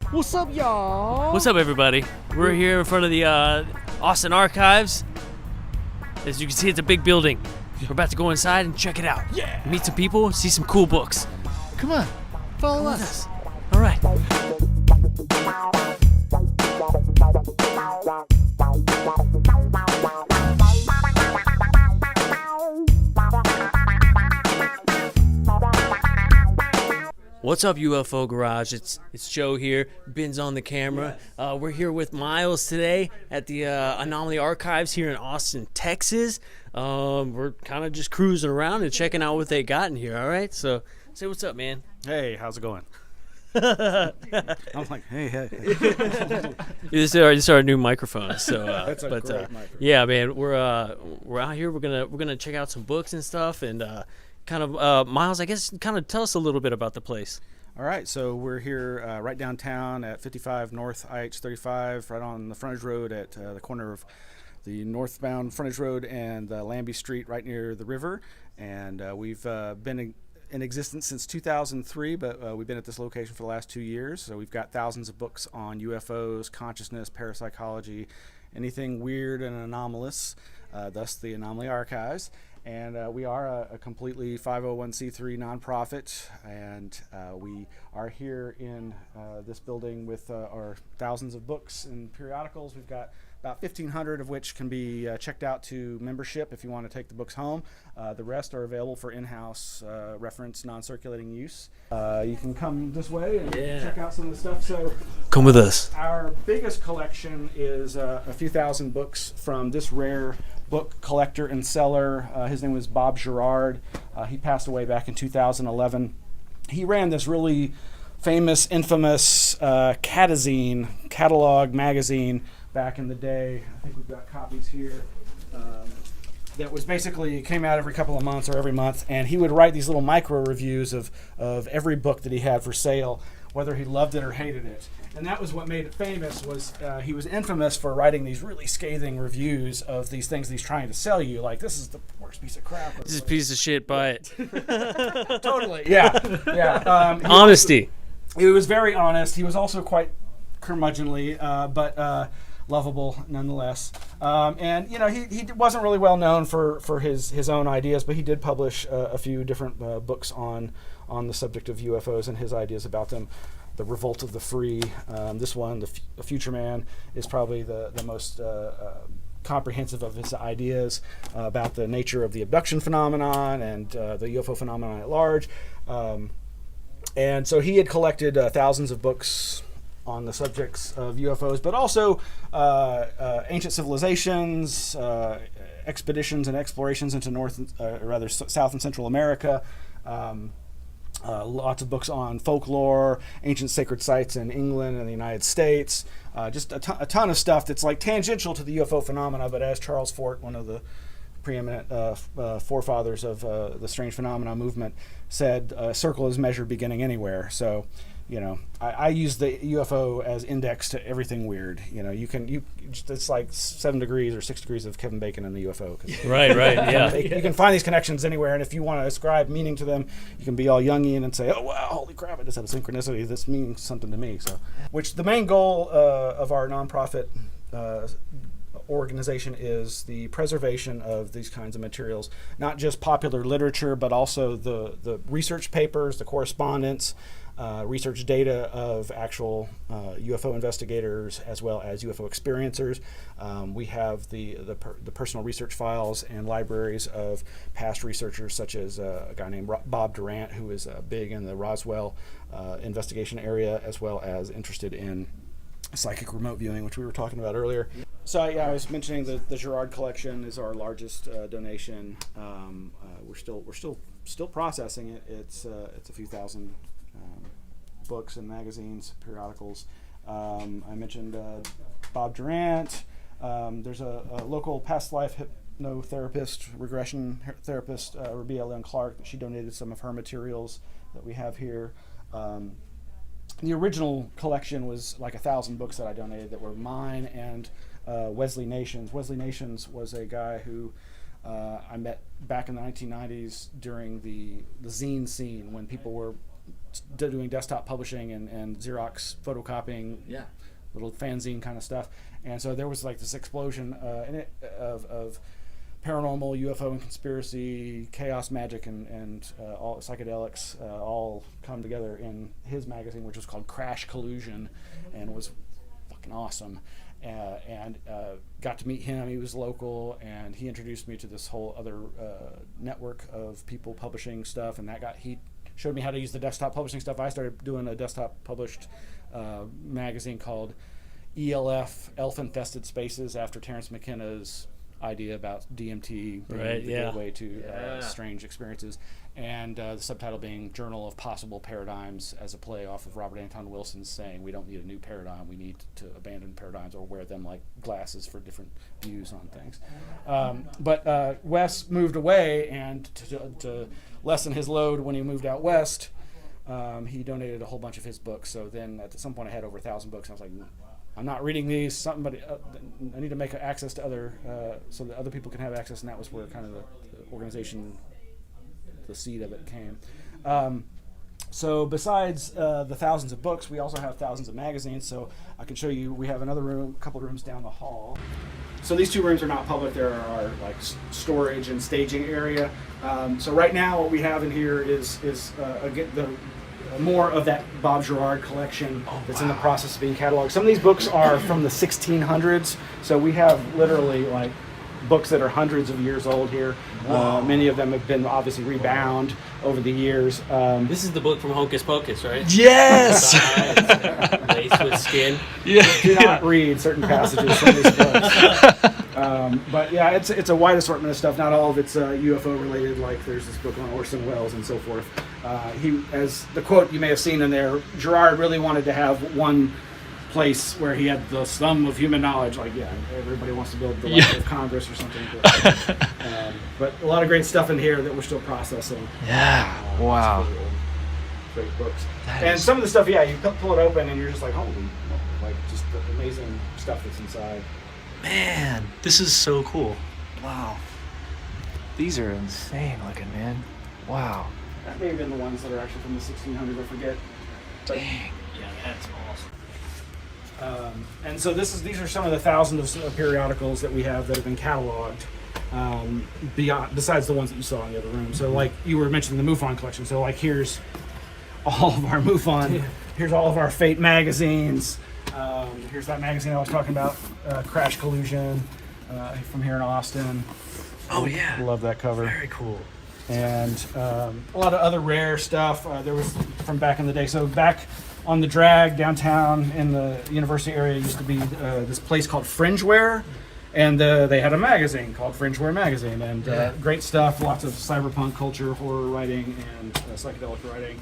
What's up, y'all? What's up, everybody? We're here in front of the Austin Archives. As you can see, it's a big building. We're about to go inside and check it out. Yeah. Meet some people, see some cool books. Come on, follow us. All right. What's up, UFO Garage? It's Joe here. Ben's on the camera. We're here with Miles today at the Anomaly Archives here in Austin, Texas. We're kind of just cruising around and checking out what they got in here. All right, so say what's up, man. Hey, how's it going? I'm like, hey. This is our new microphone. So, That's a great microphone. Yeah, man, we're out here. We're gonna check out some books and stuff, and Miles, I guess, kind of tell us a little bit about the place. All right, so we're here right downtown at 55 North IH35, right on the frontage road at the corner of the northbound frontage road and Lambie Street, right near the river. And we've been in existence since 2003, but we've been at this location for the last 2 years. So we've got thousands of books on UFOs, consciousness, parapsychology, anything weird and anomalous, thus the Anomaly Archives. And we are a completely 501c3 nonprofit, and we are here in this building with our thousands of books and periodicals. We've got about 1,500 of which can be checked out to membership if you want to take the books home. The rest are available for in-house reference, non-circulating use. You can come this way and check out some of the stuff. So come with us. Our biggest collection is a few thousand books from this rare book collector and seller. His name was Bob Gerard. He passed away back in 2011. He ran this really famous, infamous catazine, catalog magazine back in the day. I think we've got copies here. That was basically, came out every couple of months or every month, and he would write these little micro reviews of every book that he had for sale, whether he loved it or hated it. And that was what made it famous. Was he was infamous for writing these really scathing reviews of these things that he's trying to sell you, like, this is the worst piece of crap. This is a piece of shit, buy it. Totally. Yeah. Honesty. He was very honest. He was also quite curmudgeonly, but lovable nonetheless. And he wasn't really well known for his own ideas, but he did publish a few different books on the subject of UFOs and his ideas about them. The Revolt of the Free. This one, The Future Man, is probably the most comprehensive of his ideas about the nature of the abduction phenomenon and the UFO phenomenon at large. And so he had collected thousands of books on the subjects of UFOs, but also ancient civilizations, expeditions and explorations into South and Central America. Lots of books on folklore, ancient sacred sites in England and the United States. Just a ton of stuff that's like tangential to the UFO phenomena, but as Charles Fort, one of the preeminent forefathers of the strange phenomena movement, said, circle is measured beginning anywhere. So, I use the UFO as index to everything weird. It's like 7 degrees or 6 degrees of Kevin Bacon in the UFO. Right, yeah. You can find these connections anywhere, and if you want to ascribe meaning to them, you can be all Jungian and say, oh, wow, holy crap, it just had a synchronicity. This means something to me. So, which the main goal of our nonprofit organization is the preservation of these kinds of materials, not just popular literature, but also the research papers, the correspondence, research data of actual UFO investigators as well as UFO experiencers. We have the personal research files and libraries of past researchers, such as a guy named Bob Durant, who is big in the Roswell investigation area, as well as interested in psychic remote viewing, which we were talking about earlier. So I was mentioning the Gerard collection is our largest donation. We're still processing it. It's a few thousand books and magazines, periodicals. I mentioned Bob Durant. There's a local past life hypnotherapist, regression therapist, Rabia Leon Clark. She donated some of her materials that we have here. The original collection was like 1,000 books that I donated that were mine and Wesley Nations. Wesley Nations was a guy who I met back in the 1990s during the zine scene when people were doing desktop publishing and Xerox photocopying, little fanzine kind of stuff. And so there was like this explosion in it of paranormal, UFO and conspiracy, chaos magic, and all psychedelics all come together in his magazine, which was called Crash Collusion, and was fucking awesome. And got to meet him. He was local, and he introduced me to this whole other network of people publishing stuff, and he showed me how to use the desktop publishing stuff. I started doing a desktop published magazine called ELF, Elf Infested Spaces, after Terrence McKenna's idea about DMT being the gateway to strange experiences, and the subtitle being Journal of Possible Paradigms, as a play off of Robert Anton Wilson's saying we don't need a new paradigm, we need to abandon paradigms or wear them like glasses for different views on things. But Wes moved away, and to lessen his load when he moved out west, he donated a whole bunch of his books. So then at some point I had over 1,000 books. I was like, I'm not reading these. I need to make access to other, so that other people can have access, and that was where kind of the organization, the seed of it came. So besides the thousands of books, we also have thousands of magazines. So I can show you. We have another room, a couple of rooms down the hall. So these two rooms are not public. There are like storage and staging area. So right now, what we have in here is more of that Bob Gerard collection that's in the process of being cataloged. Some of these books are from the 1600s, so we have literally like books that are hundreds of years old here. Many of them have been obviously rebound over the years. This is the book from Hocus Pocus, right? Yes! Laced with skin. Yeah. Do not read certain passages from these books. But yeah, it's a wide assortment of stuff. Not all of it's UFO related, like there's this book on Orson Welles and so forth. As the quote you may have seen in there, Gerard really wanted to have one place where he had the sum of human knowledge. Like, everybody wants to build the Library of Congress or something. But a lot of great stuff in here that we're still processing. Yeah. Wow. Great books. And some of the stuff, you pull it open and you're just like, holy, like just the amazing stuff that's inside. Man, this is so cool. Wow. These are insane looking, man. Wow. That may have been the ones that are actually from the 1600s, I forget. But, dang. Yeah, that's awesome. And so these are some of the thousands of periodicals that we have that have been cataloged, besides the ones that you saw in the other room. So like you were mentioning the MUFON collection. So like here's all of our MUFON. Here's all of our Fate magazines. Here's that magazine I was talking about, Crash Collusion, from here in Austin. Oh yeah. Love that cover. Very cool. And a lot of other rare stuff. There was from back in the day. So back on the drag downtown in the university area used to be this place called Fringeware, and they had a magazine called Fringeware Magazine, and great stuff, lots of cyberpunk culture, horror writing, and psychedelic writing.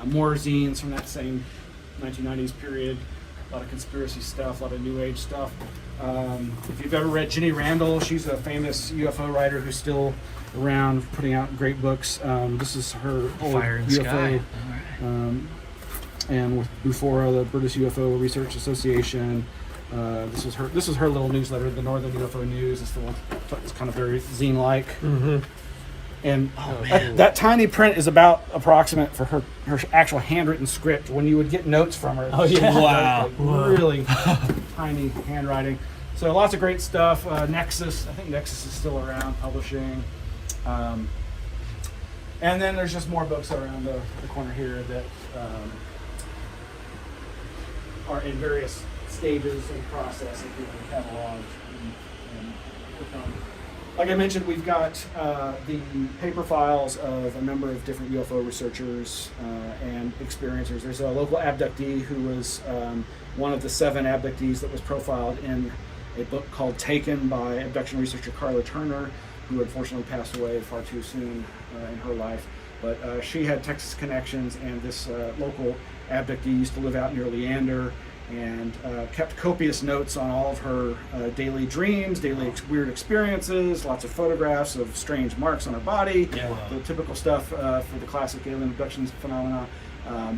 More zines from that same 1990s period, a lot of conspiracy stuff, a lot of new age stuff. If you've ever read Ginny Randall, she's a famous UFO writer who's still around putting out great books. This is her old Fire and UFO. Sky. And with Bufora, the British UFO Research Association. This was her little newsletter, the Northern UFO News. It's kind of very zine-like. Mm-hmm. And that tiny print is about approximate for her actual handwritten script. When you would get notes from her, Wow. Really tiny handwriting. So lots of great stuff. Nexus, I think Nexus is still around publishing. And then there's just more books around the corner here that are in various stages of process of being cataloged and put on. Like I mentioned, we've got the paper files of a number of different UFO researchers and experiencers. There's a local abductee who was one of the 7 abductees that was profiled in a book called Taken by abduction researcher Carla Turner, who unfortunately passed away far too soon in her life. But she had Texas connections, and this local abductee used to live out near Leander, and kept copious notes on all of her daily dreams, daily weird experiences, lots of photographs of strange marks on her body, the typical stuff for the classic alien abductions phenomena.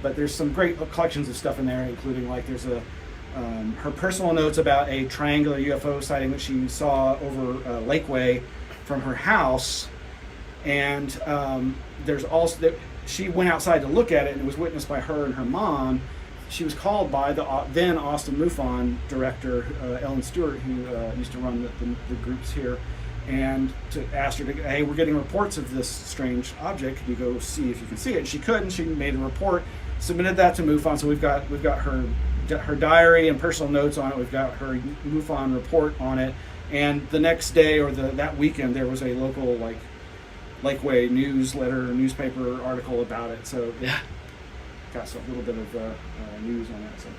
But there's some great collections of stuff in there, including like there's her personal notes about a triangular UFO sighting that she saw over Lakeway from her house, and there's also that she went outside to look at it, and it was witnessed by her and her mom. She was called by the then Austin MUFON director, Ellen Stewart, who used to run the groups here, and to ask her, hey, we're getting reports of this strange object. Can you go see if you can see it? And she couldn't. She made a report, submitted that to MUFON. So we've got her diary and personal notes on it. We've got her MUFON report on it. And the next day or that weekend, there was a local Lakeway newspaper article about it. So Yeah. got a little bit of news on that. So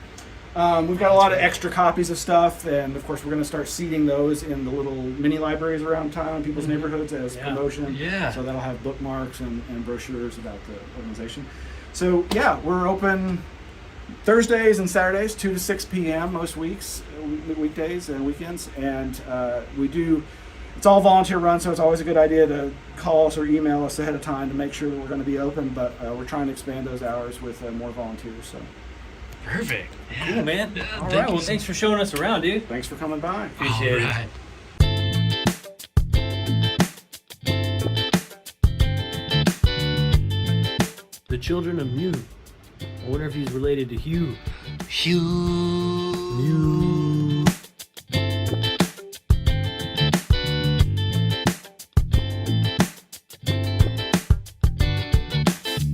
we've got a lot of extra copies of stuff, and of course we're going to start seeding those in the little mini libraries around town, people's neighborhoods as promotion. Yeah. So that'll have bookmarks and brochures about the organization. So yeah, we're open Thursdays and Saturdays, 2 to 6 p.m. most weeks, weekdays and weekends, and it's all volunteer run, so it's always a good idea to call us or email us ahead of time to make sure that we're going to be open, but we're trying to expand those hours with more volunteers. So Perfect. Cool, man. Yeah, All thank right. you Well, so thanks for showing us around, dude. thanks for coming by. Appreciate All it. right. The children of Mew. I wonder if he's related to Hugh. Hugh. Mew.